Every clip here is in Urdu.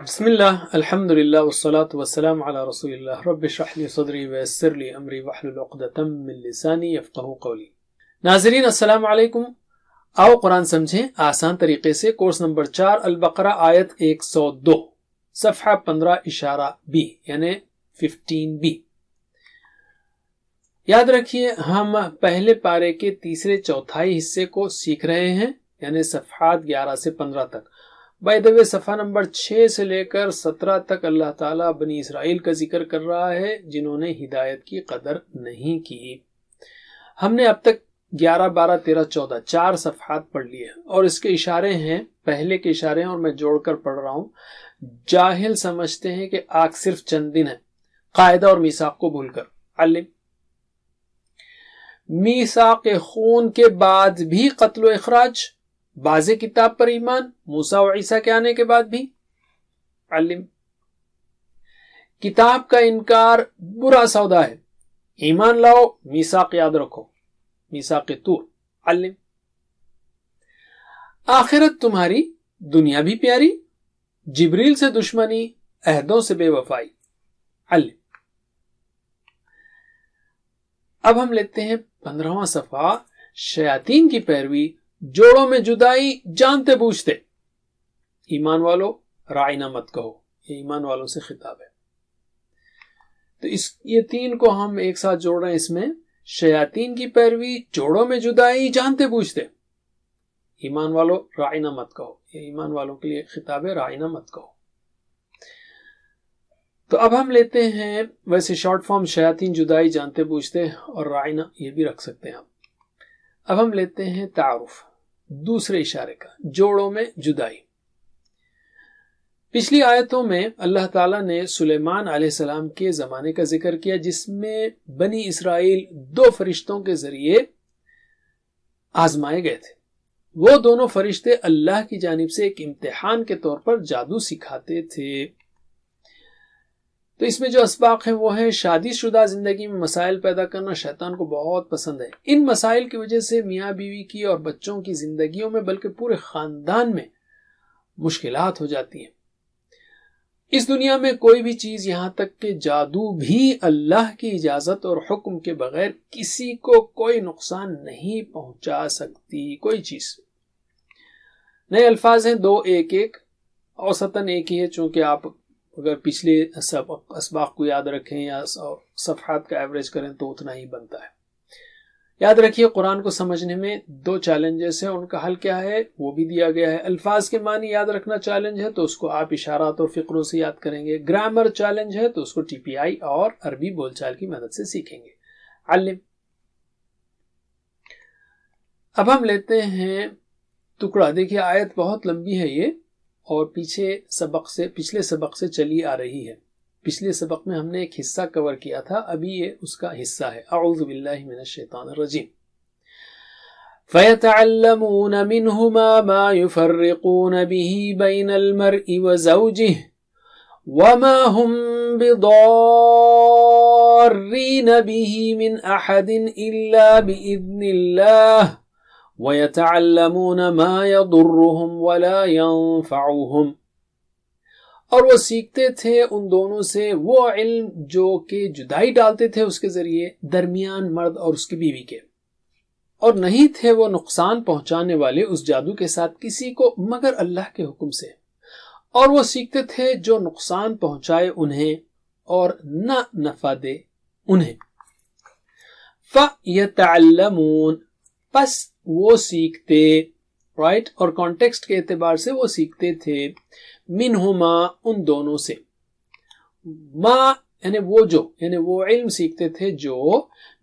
بسم اللہ الحمد للہ والصلاة والسلام علی رسول اللہ رب اشرح لی صدری ویسر لی امری واحلل عقدۃ من لسانی یفقہوا قولی۔ ناظرین السلام علیکم، آؤ قرآن سمجھیں آسان طریقے سے۔ کورس نمبر 4 البقرہ آیت 102 صفحہ 15 اشارہ B یعنی 15B۔ یاد رکھیے ہم پہلے پارے کے تیسرے چوتھائی حصے کو سیکھ رہے ہیں، یعنی صفحات 11 سے 15 تک۔ بائی دا وے صفحہ نمبر 6 سے لے کر 17 تک اللہ تعالیٰ بنی اسرائیل کا ذکر کر رہا ہے جنہوں نے ہدایت کی قدر نہیں کی۔ ہم نے اب تک 11 12 13 14 4 صفحات پڑھ لیے اور اس کے اشارے ہیں، پہلے کے اشارے ہیں اور میں جوڑ کر پڑھ رہا ہوں۔ جاہل سمجھتے ہیں کہ آگ صرف چند دن ہے، قاعدہ اور میثاق کو بھول کر۔ علم میثاق خون کے بعد بھی قتل و اخراج، باز کتاب پر ایمان، موسیٰ و عیسیٰ کے آنے کے بعد بھی۔ علم کتاب کا انکار برا سودا ہے، ایمان لاؤ، میثاق یاد رکھو، میثاق طور۔ علم آخرت تمہاری، دنیا بھی پیاری، جبریل سے دشمنی، عہدوں سے بے وفائی۔ علم اب ہم لیتے ہیں 15واں صفحہ، شیاطین کی پیروی، جوڑوں میں جدائی، جانتے بوجھتے۔ ایمان والو رائنا مت کہو، یہ ایمان والوں سے خطاب ہے۔ تو یہ تین کو ہم ایک ساتھ جوڑ رہے ہیں اس میں، شیاطین کی پیروی، جوڑوں میں جدائی، جانتے بوجھتے۔ ایمان والو رائنا مت کہو، یہ ایمان والوں کے لیے خطاب ہے، رائنا مت کہو۔ تو اب ہم لیتے ہیں، ویسے شارٹ فارم شیاطین، جدائی، جانتے بوجھتے اور رائنا یہ بھی رکھ سکتے ہیں آپ۔ اب ہم لیتے ہیں تعارف دوسرے اشارے کا، جوڑوں میں جدائی۔ پچھلی آیتوں میں اللہ تعالیٰ نے سلیمان علیہ السلام کے زمانے کا ذکر کیا جس میں بنی اسرائیل 2 فرشتوں کے ذریعے آزمائے گئے تھے۔ وہ دونوں فرشتے اللہ کی جانب سے ایک امتحان کے طور پر جادو سکھاتے تھے۔ تو اس میں جو اسباق ہیں وہ ہیں، شادی شدہ زندگی میں مسائل پیدا کرنا شیطان کو بہت پسند ہے۔ ان مسائل کی وجہ سے میاں بیوی کی اور بچوں کی زندگیوں میں بلکہ پورے خاندان میں مشکلات ہو جاتی ہیں۔ اس دنیا میں کوئی بھی چیز، یہاں تک کہ جادو بھی، اللہ کی اجازت اور حکم کے بغیر کسی کو کوئی نقصان نہیں پہنچا سکتی، کوئی چیز۔ نئے الفاظ ہیں 2 1 1، اوسطاً ایک ہی ہے، چونکہ آپ اگر پچھلے اسباق کو یاد رکھیں یا صفحات کا ایوریج کریں تو اتنا ہی بنتا ہے۔ یاد رکھیے قرآن کو سمجھنے میں 2 چیلنجز ہیں، ان کا حل کیا ہے وہ بھی دیا گیا ہے۔ الفاظ کے معنی یاد رکھنا چیلنج ہے تو اس کو آپ اشارات اور فقروں سے یاد کریں گے، گرامر چیلنج ہے تو اس کو TPI اور عربی بول چال کی مدد سے سیکھیں گے۔ علم اب ہم لیتے ہیں ٹکڑا، دیکھیے آیت بہت لمبی ہے یہ اور پچھلے سبق سے چلی آ رہی ہے۔ پچھلے سبق میں ہم نے ایک حصہ کور کیا تھا، ابھی یہ اس کا حصہ ہے۔ اعوذ باللہ من الشیطان الرجیم۔ فَيَتَعَلَّمُونَ مِنْهُمَا مَا يُفَرِّقُونَ بِهِ بَيْنَ الْمَرْءِ وَزَوْجِهِ وَمَا هُمْ بِضَارِّينَ بِهِ مِنْ أَحَدٍ إِلَّا بِإِذْنِ اللَّهِ وَيَتَعَلَّمُونَ مَا يَضُرُّهُمْ وَلَا يَنفَعُهُمْ، اور وہ سیکھتے تھے ان دونوں سے وہ علم جو کہ جدائی ڈالتے تھے اس کے ذریعے درمیان مرد اور اس کی بیوی کے، اور نہیں تھے وہ نقصان پہنچانے والے اس جادو کے ساتھ کسی کو مگر اللہ کے حکم سے، اور وہ سیکھتے تھے جو نقصان پہنچائے انہیں اور نہ نفع دے انہیں۔ فَيَتَعَلَّمُونَ پس وہ سیکھتے، رائٹ، اور کانٹیکسٹ کے اعتبار سے وہ سیکھتے تھے، منہما ان دونوں سے، ما یعنی وہ جو، یعنی وہ علم سیکھتے تھے جو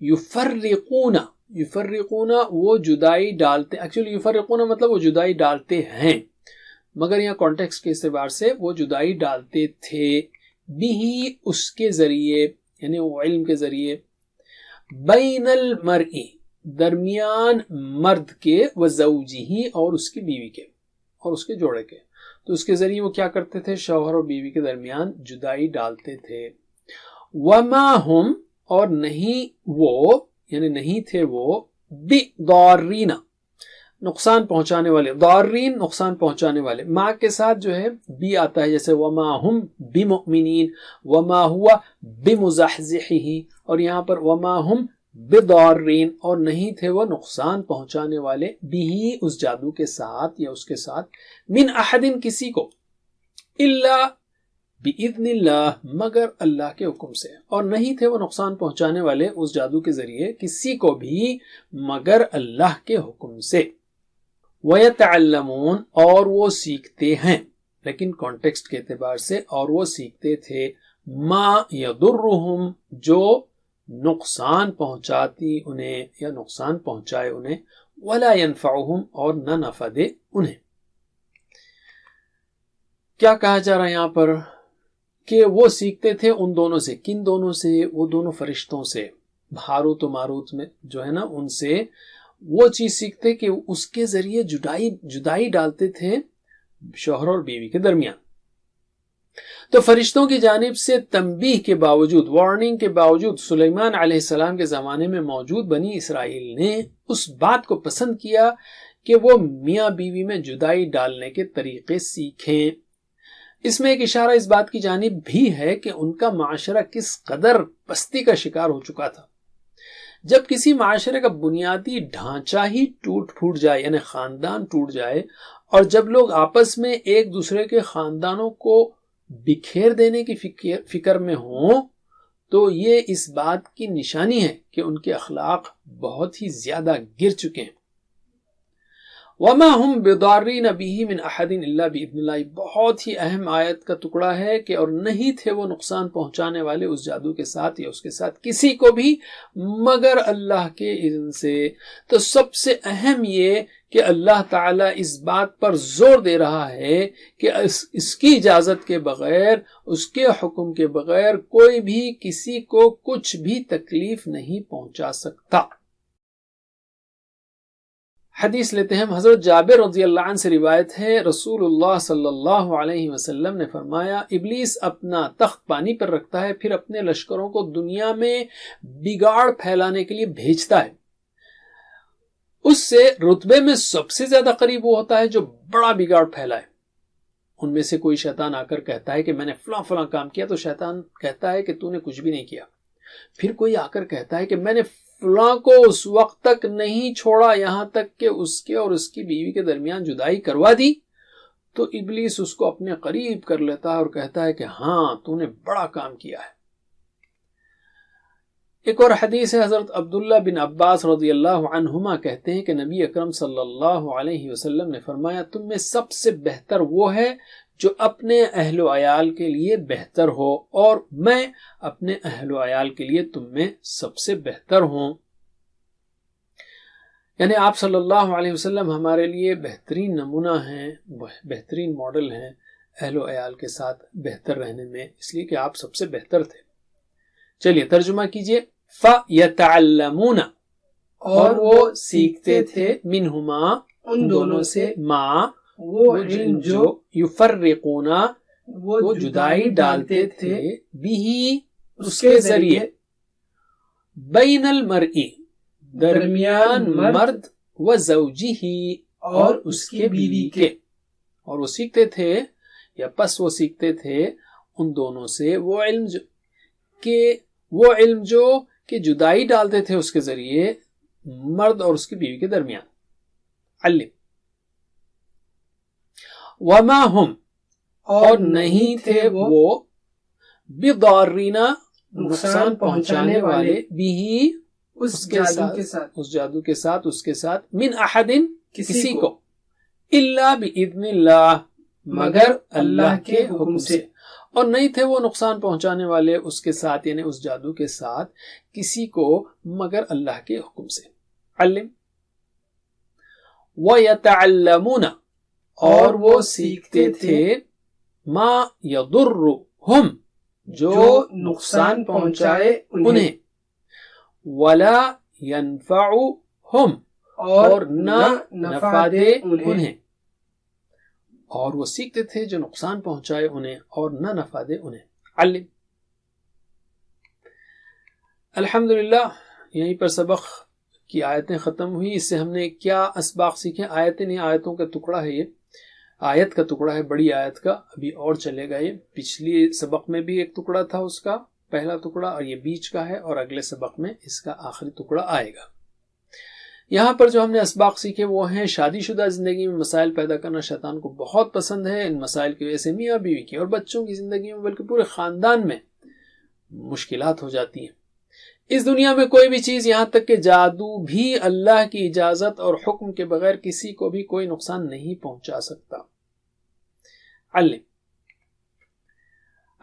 یفرقون وہ جدائی ڈالتے، ایکچولی یفرقون مطلب وہ جدائی ڈالتے ہیں، مگر یہاں کانٹیکسٹ کے اعتبار سے وہ جدائی ڈالتے تھے، بھی اس کے ذریعے یعنی وہ علم کے ذریعے، بین المرء درمیان مرد کے، وزوجہ اور اس کی بیوی کے اور اس کے جوڑے کے، تو اس کے ذریعے وہ کیا کرتے تھے، شوہر اور بیوی کے درمیان جدائی ڈالتے تھے۔ وما ہم اور نہیں وہ، یعنی نہیں تھے وہ، بضارین نقصان پہنچانے والے، ضارین نقصان پہنچانے والے، ماں کے ساتھ جو ہے بی آتا ہے، جیسے وما ہم بمؤمنین وما ہوا بمزحزحہ، اور یہاں پر وما ہم بضارین، اور نہیں تھے وہ نقصان پہنچانے والے، بھی اس جادو کے ساتھ یا اس کے ساتھ، من احد کسی کو، الا باذن اللہ مگر اللہ کے حکم سے، اور نہیں تھے وہ نقصان پہنچانے والے اس جادو کے ذریعے کسی کو بھی مگر اللہ کے حکم سے۔ وَيَتَعَلَّمُونَ اور وہ سیکھتے ہیں، لیکن کانٹیکسٹ کے اعتبار سے، اور وہ سیکھتے تھے ما یضرہم جو نقصان پہنچاتی انہیں یا نقصان پہنچائے انہیں، ولا ینفعہم اور نہ نفع دے انہیں۔ کیا کہا جا رہا ہے یہاں پر کہ وہ سیکھتے تھے ان دونوں سے، کن دونوں سے؟ وہ دونوں فرشتوں سے، ہاروت و ماروت میں جو ہے نا، ان سے وہ چیز سیکھتے کہ اس کے ذریعے جدائی ڈالتے تھے شوہر اور بیوی کے درمیان۔ تو فرشتوں کی جانب سے تنبیہ کے باوجود، وارننگ کے باوجود، سلیمان علیہ السلام کے زمانے میں موجود بنی اسرائیل نے اس بات کو پسند کیا کہ وہ میاں بیوی میں جدائی ڈالنے کے طریقے سیکھیں۔ اس میں ایک اشارہ اس بات کی جانب بھی ہے کہ ان کا معاشرہ کس قدر پستی کا شکار ہو چکا تھا۔ جب کسی معاشرے کا بنیادی ڈھانچہ ہی ٹوٹ پھوٹ جائے، یعنی خاندان ٹوٹ جائے، اور جب لوگ آپس میں ایک دوسرے کے خاندانوں کو بکھیر دینے کی فکر میں ہوں، تو یہ اس بات کی نشانی ہے کہ ان کے اخلاق بہت ہی زیادہ گر چکے ہیں۔ وما ہم بضارین بہ من احد الا باذن اللہ، بہت ہی اہم آیت کا ٹکڑا ہے کہ اور نہیں تھے وہ نقصان پہنچانے والے اس جادو کے ساتھ یا اس کے ساتھ کسی کو بھی مگر اللہ کے اذن سے۔ تو سب سے اہم یہ کہ اللہ تعالیٰ اس بات پر زور دے رہا ہے کہ اس کی اجازت کے بغیر، اس کے حکم کے بغیر کوئی بھی کسی کو کچھ بھی تکلیف نہیں پہنچا سکتا۔ حدیث لیتے ہیں، حضرت جابر رضی اللہ عنہ سے روایت ہے، رسول اللہ صلی اللہ علیہ وسلم نے فرمایا، ابلیس اپنا تخت پانی پر رکھتا ہے، پھر اپنے لشکروں کو دنیا میں بگاڑ پھیلانے کے لیے بھیجتا ہے۔ اس سے رتبے میں سب سے زیادہ قریب وہ ہوتا ہے جو بڑا بگاڑ پھیلائے۔ ان میں سے کوئی شیطان آ کر کہتا ہے کہ میں نے فلاں فلاں کام کیا، تو شیطان کہتا ہے کہ تو نے کچھ بھی نہیں کیا۔ پھر کوئی آ کر کہتا ہے کہ میں نے فلاں کو اس وقت تک نہیں چھوڑا یہاں تک کہ اس کے اور اس کی بیوی کے درمیان جدائی کروا دی، تو ابلیس اس کو اپنے قریب کر لیتا ہے اور کہتا ہے کہ ہاں تو نے بڑا کام کیا ہے۔ ایک اور حدیث ہے، حضرت عبداللہ بن عباس رضی اللہ عنہما کہتے ہیں کہ نبی اکرم صلی اللہ علیہ وسلم نے فرمایا، تم میں سب سے بہتر وہ ہے جو اپنے اہل و عیال کے لیے بہتر ہو، اور میں اپنے اہل و عیال کے لیے تم میں سب سے بہتر ہوں۔ یعنی آپ صلی اللہ علیہ وسلم ہمارے لیے بہترین نمونہ ہیں، بہترین ماڈل ہیں اہل و عیال کے ساتھ بہتر رہنے میں، اس لیے کہ آپ سب سے بہتر تھے۔ چلیے ترجمہ کیجئے، فَيَتَعَلَّمُونَ اور وہ سیکھتے تھے، منہما ان دونوں سے، ما وہ علم جو، یفرقون وہ جدائی ڈالتے تھے، بھی اس کے ذریعے، بین المرئی درمیان مرد، و زوجہ اور اس کے بیوی کے، اور وہ سیکھتے تھے یا پس وہ سیکھتے تھے ان دونوں سے وہ علم جو کہ جدائی ڈالتے تھے اس کے ذریعے مرد اور اس کی بیوی کے درمیان۔ علم وما ہم اور نہیں تھے وہ بضارین نقصان پہنچانے والے، بھی اس جادو کے ساتھ اس کے ساتھ، من احد کسی کو، الا باذن اللہ مگر اللہ کے حکم سے، اور نہیں تھے وہ نقصان پہنچانے والے اس کے ساتھ یعنی اس جادو کے ساتھ کسی کو مگر اللہ کے حکم سے۔ علم وَيَتَعَلَّمُونَ اور وہ سیکھتے تھے، ما یضرہم جو نقصان پہنچائے انہیں، ولا ینفعہم اور نہ نفع دے انہیں، اور وہ سیکھتے تھے جو نقصان پہنچائے انہیں اور نہ نفع دے انہیں۔ علم۔ الحمدللہ یہیں پر سبق کی آیتیں ختم ہوئی. اس سے ہم نے کیا اسباق سیکھے؟ آیتیں نہیں، آیتوں کا ٹکڑا ہے، یہ آیت کا ٹکڑا ہے، بڑی آیت کا. ابھی اور چلے گا. یہ پچھلی سبق میں بھی ایک ٹکڑا تھا اس کا، پہلا ٹکڑا، اور یہ بیچ کا ہے، اور اگلے سبق میں اس کا آخری ٹکڑا آئے گا. یہاں پر جو ہم نے اسباق سیکھے وہ ہیں شادی شدہ زندگی میں مسائل پیدا کرنا شیطان کو بہت پسند ہے. ان مسائل کی وجہ سے میاں بیوی کی اور بچوں کی زندگی میں بلکہ پورے خاندان میں مشکلات ہو جاتی ہیں. اس دنیا میں کوئی بھی چیز، یہاں تک کہ جادو بھی، اللہ کی اجازت اور حکم کے بغیر کسی کو بھی کوئی نقصان نہیں پہنچا سکتا. علم،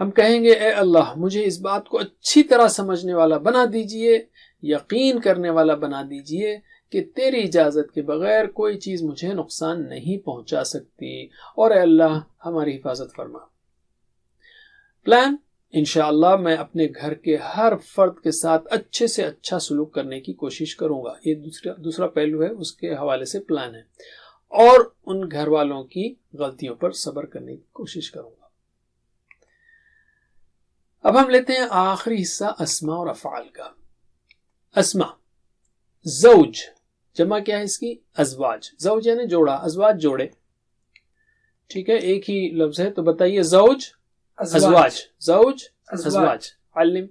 ہم کہیں گے اے اللہ مجھے اس بات کو اچھی طرح سمجھنے والا بنا دیجئے، یقین کرنے والا بنا دیجئے کہ تیری اجازت کے بغیر کوئی چیز مجھے نقصان نہیں پہنچا سکتی، اور اے اللہ ہماری حفاظت فرما. پلان، انشاءاللہ میں اپنے گھر کے ہر فرد کے ساتھ اچھے سے اچھا سلوک کرنے کی کوشش کروں گا. یہ دوسرا پہلو ہے، اس کے حوالے سے پلان ہے. اور ان گھر والوں کی غلطیوں پر صبر کرنے کی کوشش کروں گا. اب ہم لیتے ہیں آخری حصہ اسماء اور افعال کا. اسماء، زوج، جمع کیا ہے اس کی؟ ازواج. زوج یعنی جوڑا، ازواج جوڑے. ٹھیک ہے، ایک ہی لفظ ہے، تو بتائیے زوج، ازواج، زوج، ازواج. علم.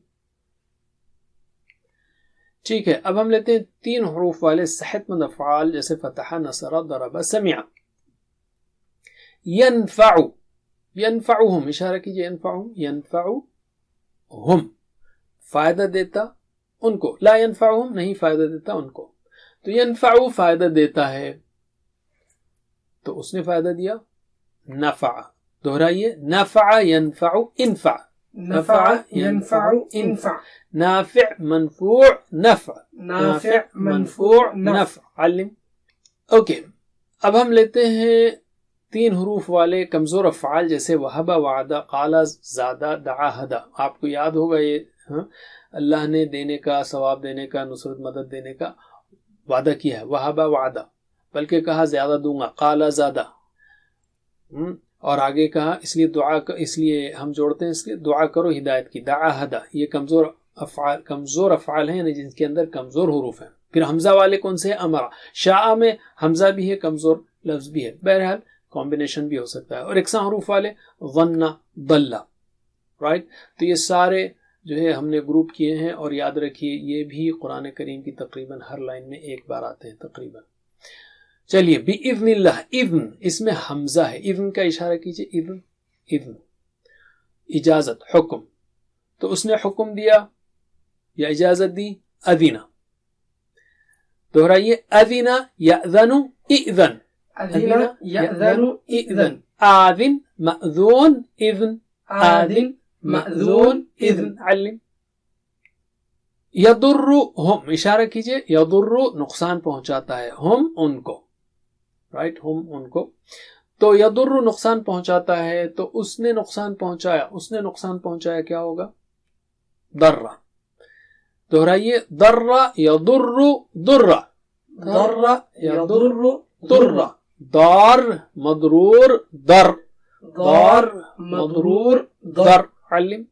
ٹھیک ہے، اب ہم لیتے ہیں 3 حروف والے صحت مند افعال جیسے فتح، نصر، ضرب، سمع. ينفع، ينفعهم، اشارہ کیجئے، ينفعهم، ينفعهم، فائدہ دیتا ان کو. لا ينفعهم، نہیں فائدہ دیتا ان کو. تو ينفع فائدہ دیتا ہے، تو اس نے فائدہ دیا. نفع، دہرائیے، نفع ينفع، انفع، نفع ينفع انفع، نافع منفوع نفع، نافع منفوع نفع. علم. اوکے، اب ہم لیتے ہیں 3 حروف والے کمزور افعال جیسے وہب، وعدہ، قال، زادہ، دعا، ہدا. آپ کو یاد ہوگا یہ اللہ نے دینے کا، ثواب دینے کا، نصرت مدد دینے کا وعدہ کیا ہے. وہب، وعدہ، بلکہ کہا زیادہ دوں گا، قال، زادہ. اور آگے کہا اس لیے دعا، اس لیے ہم جوڑتے ہیں، اس لیے دعا کرو ہدایت کی. دعا، ہدا، یہ کمزور افعال ہیں، یعنی جن کے اندر کمزور حروف ہیں. پھر حمزہ والے کون سے ہیں؟ امرا. شاء میں حمزہ بھی ہے، کمزور لفظ بھی ہے. بہرحال کمبینیشن بھی ہو سکتا ہے. اور یکساں حروف والے ظن، ضل. رائٹ. تو یہ سارے جو ہے ہم نے گروپ کیے ہیں، اور یاد رکھیے یہ بھی قرآن کریم کی تقریباً ہر لائن میں ایک بار آتے ہیں تقریباً. چلیے، بِإِذْنِ اللہ، اذن، اس میں حمزہ ہے. اذن کا اشارہ کیجئے، اذن، اذن، اجازت، حکم. تو اس نے حکم دیا یا اجازت دی، اذن. دہرائیے، اذن یأذن، اذن، اذن یأذن اذن، آذن، مأذون، اذن، آذن مأذون اذن. علم. یضر، ہم، اشارہ کیجئے، یضر نقصان پہنچاتا ہے، ہم ان کو. رائٹ، ہم ان کو. تو یضر نقصان پہنچاتا ہے، تو اس نے نقصان پہنچایا، اس نے نقصان پہنچایا، کیا ہوگا؟ ضر. دہرائیے، ضر یضر، ضر، ضر یضر ضر، ضار مضرور، ضر، ضار مضرور ضر. علم.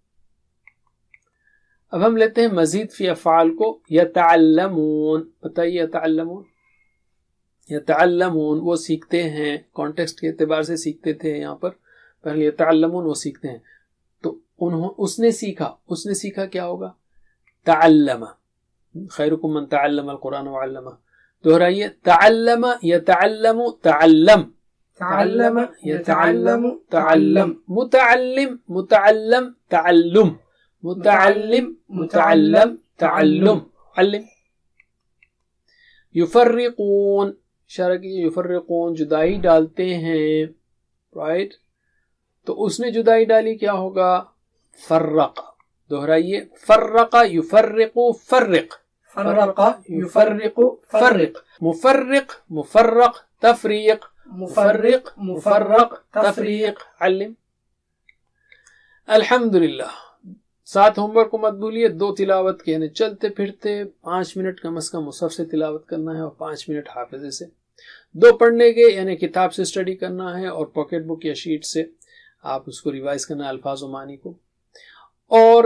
اب ہم لیتے ہیں مزید فی افعال کو. یتعلمون، بتائیے، یتعلمون. یتعلمون وہ سیکھتے ہیں، کانٹیکسٹ کے اعتبار سے سیکھتے تھے. یہاں پر پہلے یتعلمون وہ سیکھتے ہیں، تو اس نے سیکھا، اس نے سیکھا، کیا ہوگا؟ تعلم. خیرکم من تعلم القرآن وعلمہ. دہرائیے، تعلم یتعلم، تعلم، تعلم یتعلم تعلم، متعلم، متعلم، تعلم، متعلم، متعلم، تعلم. علم. یفرقون، اشارہ کیجیے، یفرقون جدائی ڈالتے ہیں. رائٹ. تو اس نے جدائی ڈالی، کیا ہوگا؟ فرق. دہرائیے، فرق یفرق، فرق، فرق یفرق فرق، مفرق، مفرق، تفریق، مفرق مفرق تفریق. علم. الحمدللہ. 7 ہوم ورک کو مت بھولیے. 2 تلاوت کے، یعنی چلتے پھرتے 5 منٹ کم از کم مصحف سے تلاوت کرنا ہے، اور 5 منٹ حافظے سے. 2 پڑھنے کے، یعنی کتاب سے اسٹڈی کرنا ہے، اور پاکٹ بک یا شیٹ سے آپ اس کو ریوائز کرنا ہے، الفاظ و معنی کو. اور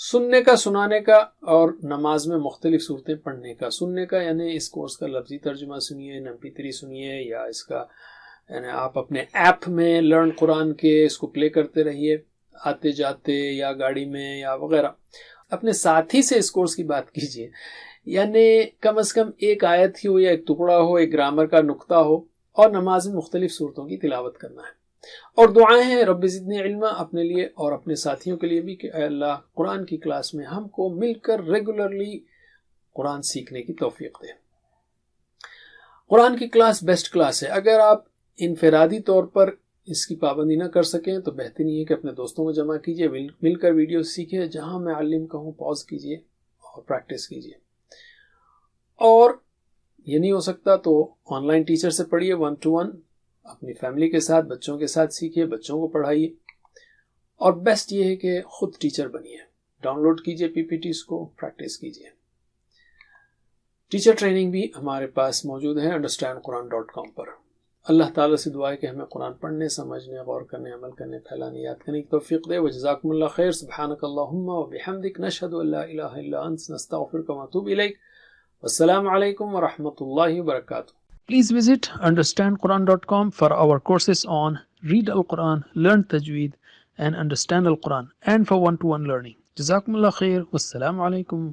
سننے کا، سنانے کا، اور نماز میں مختلف صورتیں پڑھنے کا. سننے کا یعنی اس کورس کا لفظی ترجمہ سنیے، MP3 سنیے، یا اس کا یعنی آپ اپنے ایپ میں لرن قرآن کے اس کو پلے کرتے رہیے آتے جاتے یا گاڑی میں یا وغیرہ. اپنے ساتھی سے اس کورس کی بات کیجیے، یعنی کم از کم ایک آیت ہی ہو یا ایک ٹکڑا ہو، ایک گرامر کا نقطہ ہو، اور نماز میں مختلف صورتوں کی تلاوت کرنا ہے. اور دعائیں ہیں رب زدنی علما اپنے لیے اور اپنے ساتھیوں کے لیے بھی کہ اے اللہ قرآن کی کلاس میں ہم کو مل کر ریگولرلی قرآن سیکھنے کی توفیق دے. قرآن کی کلاس بیسٹ کلاس ہے. اگر آپ انفرادی طور پر اس کی پابندی نہ کر سکیں تو بہتر یہ ہے کہ اپنے دوستوں کو جمع کیجئے، مل کر ویڈیو سیکھیں. جہاں میں معلم کہوں پاز کیجئے اور پریکٹس کیجئے. اور یہ نہیں ہو سکتا تو آن لائن ٹیچر سے پڑھیے 1-to-1، اپنی فیملی کے ساتھ، بچوں کے ساتھ سیکھیے، بچوں کو پڑھائیے. اور بیسٹ یہ ہے کہ خود ٹیچر بنیے، ڈاؤن لوڈ کیجئے PPTs کو، پریکٹس کیجئے. ٹیچر ٹریننگ بھی ہمارے پاس موجود ہے understandquran.com پر. اللہ تعالیٰ سے دعا ہے کہ ہمیں قرآن پڑھنے، سمجھنے، غور کرنے، عمل کرنے، پھیلانے، یاد کرنے کی توفیق دے. وجزاکم اللہ خیر. سبحانک اللہم وبحمدک، نشہد ان لا الہ الا انت، نستغفرک ونتوب الیک. والسلام علیکم ورحمۃ اللہ وبرکاتہ. Please visit understandquran.com for our courses on Read Al-Quran, Learn Tajweed and Understand Al-Quran, and for one-to-one learning. Jazakumullah khair. Wassalamu alaikum.